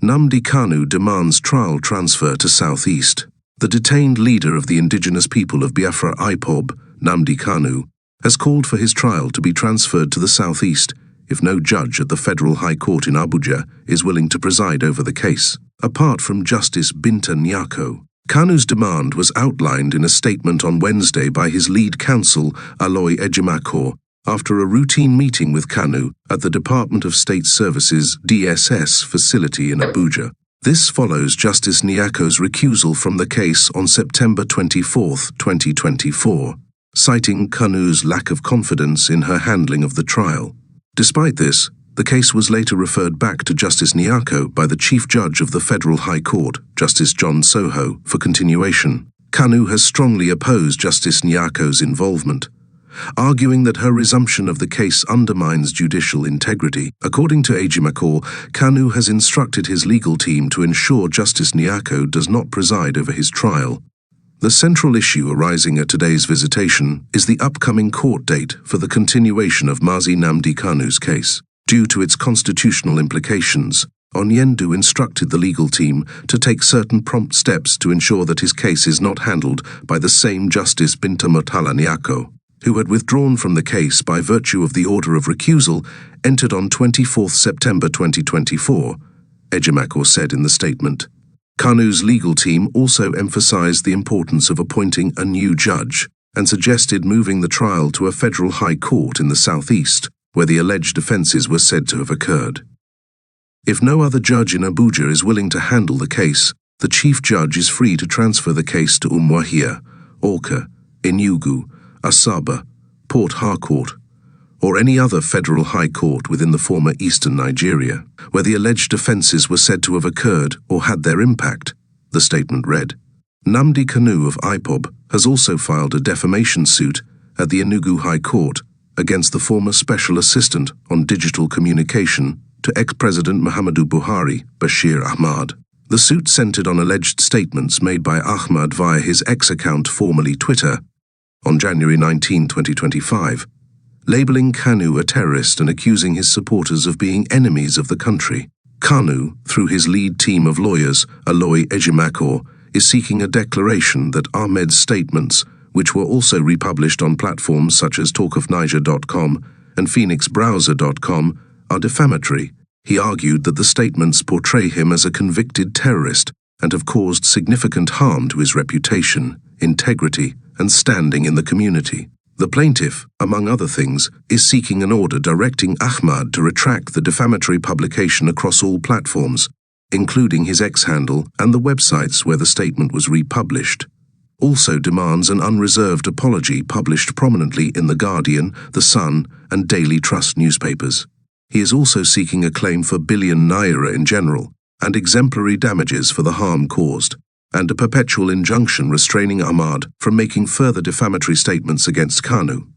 Nnamdi Kanu demands trial transfer to Southeast. The detained leader of the indigenous people of Biafra IPOB, Nnamdi Kanu, has called for his trial to be transferred to the Southeast if no judge at the Federal High Court in Abuja is willing to preside over the case. Apart from Justice Binta Nyako, Kanu's demand was outlined in a statement on Wednesday by his lead counsel, Aloy Ejimakor, after a routine meeting with Kanu at the Department of State Services (DSS) facility in Abuja. This follows Justice Nyako's recusal from the case on September 24, 2024, citing Kanu's lack of confidence in her handling of the trial. Despite this, the case was later referred back to Justice Nyako by the Chief Judge of the Federal High Court, Justice John Soho, for continuation. Kanu has strongly opposed Justice Nyako's involvement, arguing that her resumption of the case undermines judicial integrity. According to Ejimakor, Kanu has instructed his legal team to ensure Justice Nyako does not preside over his trial. The central issue arising at today's visitation is the upcoming court date for the continuation of Mazi Nnamdi Kanu's case. Due to its constitutional implications, Onyendu instructed the legal team to take certain prompt steps to ensure that his case is not handled by the same Justice Binta Nyako, who had withdrawn from the case by virtue of the order of recusal entered on 24 September 2024, Ejimakor said in the statement. Kanu's legal team also emphasized the importance of appointing a new judge and suggested moving the trial to a federal high court in the southeast, where the alleged offenses were said to have occurred. If no other judge in Abuja is willing to handle the case, the chief judge is free to transfer the case to Umuahia, Awka, Enugu, Asaba, Port Harcourt, or any other federal high court within the former eastern Nigeria, where the alleged offences were said to have occurred or had their impact, the statement read. Nnamdi Kanu of IPOB has also filed a defamation suit at the Enugu High Court against the former Special Assistant on Digital Communication to ex-President Muhammadu Buhari, Bashir Ahmad. The suit centered on alleged statements made by Ahmad via his ex-account, formerly Twitter, on January 19, 2025, labeling Kanu a terrorist and accusing his supporters of being enemies of the country. Kanu, through his lead team of lawyers, Aloy Ejimakor, is seeking a declaration that Ahmed's statements, which were also republished on platforms such as talkofniger.com and phoenixbrowser.com, are defamatory. He argued that the statements portray him as a convicted terrorist and have caused significant harm to his reputation, integrity, and standing in the community. The plaintiff, among other things, is seeking an order directing Ahmad to retract the defamatory publication across all platforms, including his X handle and the websites where the statement was republished. Also demands an unreserved apology published prominently in The Guardian, The Sun, and Daily Trust newspapers. He is also seeking a claim for billion naira in general and exemplary damages for the harm caused, and a perpetual injunction restraining Ahmad from making further defamatory statements against Kanu.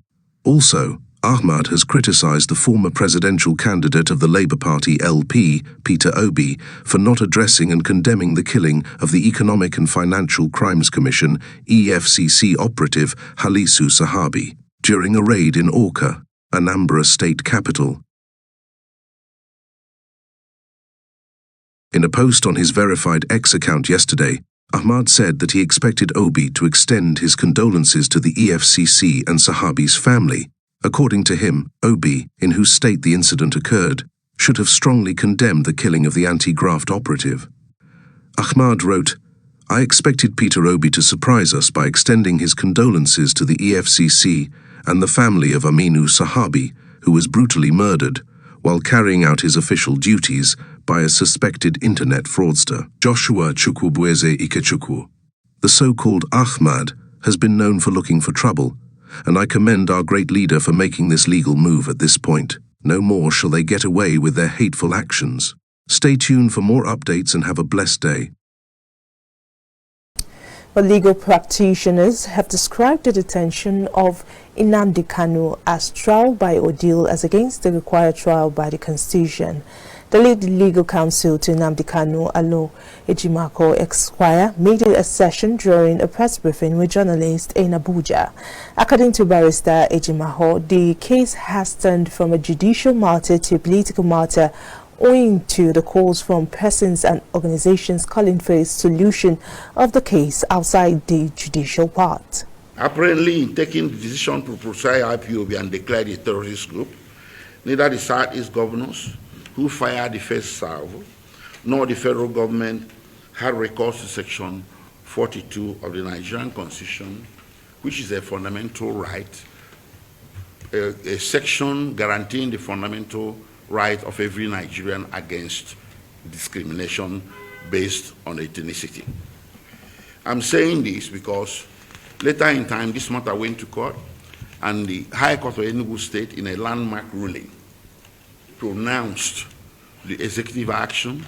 Also, Ahmad has criticized the former presidential candidate of the Labour Party LP, Peter Obi, for not addressing and condemning the killing of the Economic and Financial Crimes Commission EFCC operative Halisu Sahabi during a raid in Awka, Anambra state capital. In a post on his verified X account yesterday, Ahmad said that he expected Obi to extend his condolences to the EFCC and Sahabi's family. According to him, Obi, in whose state the incident occurred, should have strongly condemned the killing of the anti-graft operative. Ahmad wrote, "I expected Peter Obi to surprise us by extending his condolences to the EFCC and the family of Aminu Sahabi, who was brutally murdered while carrying out his official duties by a suspected internet fraudster, Joshua Chukwubueze Ikechukwu. The so-called Ahmad has been known for looking for trouble, and I commend our great leader for making this legal move at this point. No more shall they get away with their hateful actions. Stay tuned for more updates and have a blessed day." But legal practitioners have described the detention of Nnamdi Kanu as trial by ordeal as against the required trial by the Constitution. The lead legal counsel to Nnamdi Kanu, Aloy Ejimakor Esquire, made the assertion during a press briefing with journalists in Abuja. According to Barrister Ejimakor, the case has turned from a judicial matter to a political matter, owing to the calls from persons and organizations calling for a solution of the case outside the judicial part. Apparently, in taking the decision to proscribe IPOB and declare it a terrorist group, neither the Southeast governors who fired the first salvo, nor the federal government had recourse to Section 42 of the Nigerian Constitution, which is a fundamental right, a section guaranteeing the fundamental right of every Nigerian against discrimination based on ethnicity. I'm saying this because later in time, this matter went to court, and the High Court of Enugu State, in a landmark ruling, pronounced the executive action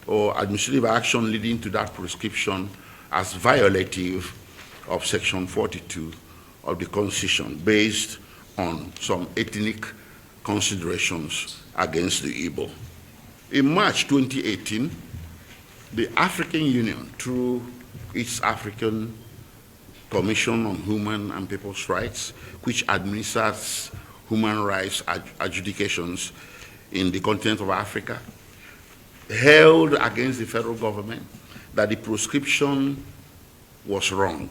or administrative action leading to that prescription as violative of Section 42 of the Constitution, based on some ethnic considerations against the Igbo. In March 2018, the African Union, through its African Commission on Human and People's Rights, which administers human rights adjudications in the continent of Africa, held against the federal government that the proscription was wrong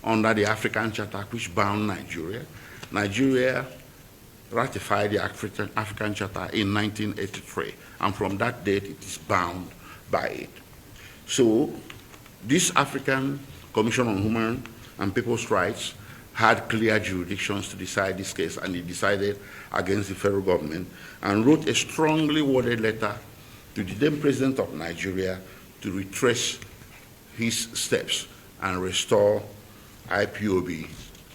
under the African Charter, which bound Nigeria. Nigeria ratified the African Charter in 1983, and from that date it is bound by it. So this African Commission on Human and People's Rights had clear jurisdictions to decide this case, and it decided against the federal government and wrote a strongly worded letter to the then President of Nigeria to retrace his steps and restore IPOB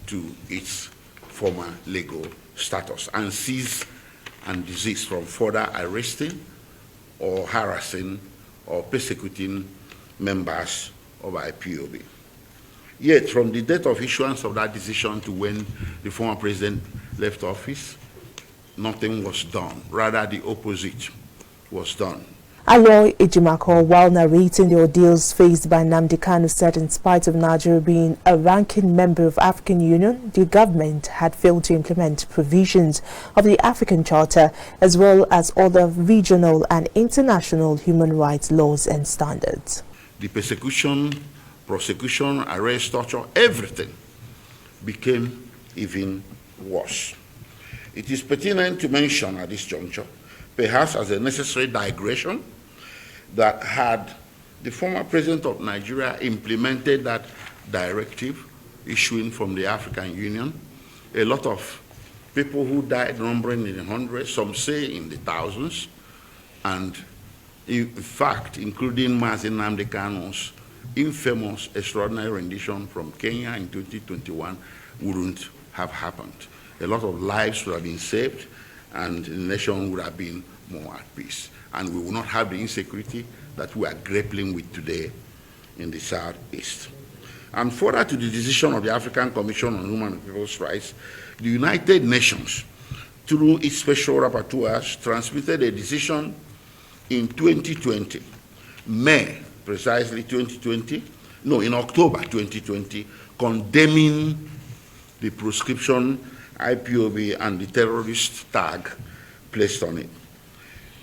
to its former legal status and cease and desist from further arresting or harassing or persecuting members of IPOB. Yet, from the date of issuance of that decision to when the former president left office, nothing was done. Rather, the opposite was done. Aloy Ejimako, while narrating the ordeals faced by Nnamdi Kanu, said in spite of Nigeria being a ranking member of African Union, the government had failed to implement provisions of the African Charter as well as other regional and international human rights laws and standards. The persecution, prosecution, arrest, torture, everything became even worse. It is pertinent to mention at this juncture, perhaps as a necessary digression, that had the former president of Nigeria implemented that directive issuing from the African Union, a lot of people who died, numbering in the hundreds, some say in the thousands, and in fact, including Mazi Nnamdi Kanu's infamous extraordinary rendition from Kenya in 2021, wouldn't have happened. A lot of lives would have been saved, and the nation would have been more at peace. And we will not have the insecurity that we are grappling with today in the Southeast. And further to the decision of the African Commission on Human and People's Rights, the United Nations, through its special rapporteurs, transmitted a decision in 2020, May, precisely 2020, no, in October 2020, condemning the proscription, IPOB, and the terrorist tag placed on it.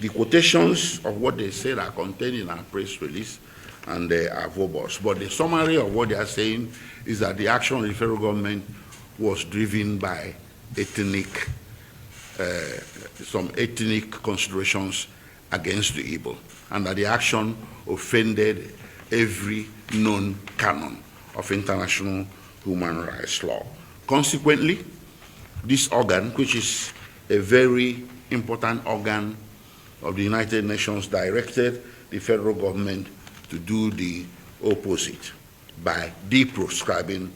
The quotations of what they said are contained in our press release, and they are verbose. But the summary of what they are saying is that the action of the federal government was driven by some ethnic considerations against the Igbo, and that the action offended every known canon of international human rights law. Consequently, this organ, which is a very important organ of the United Nations, directed the federal government to do the opposite by deproscribing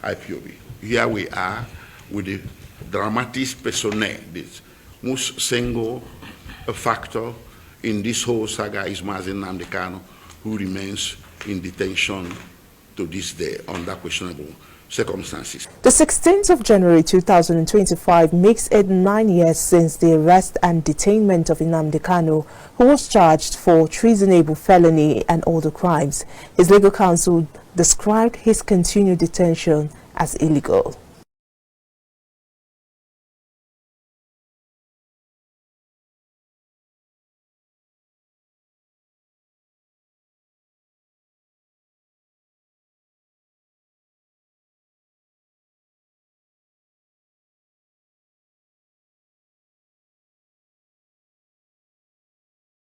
IPOB. Here we are with the dramatis personae, the most single factor in this whole saga is Mazi Nnamdi Kanu, who remains in detention to this day under questionable circumstances. The 16th of January 2025 makes it 9 years since the arrest and detainment of Nnamdi Kanu, who was charged for treasonable felony and other crimes. His legal counsel described his continued detention as illegal.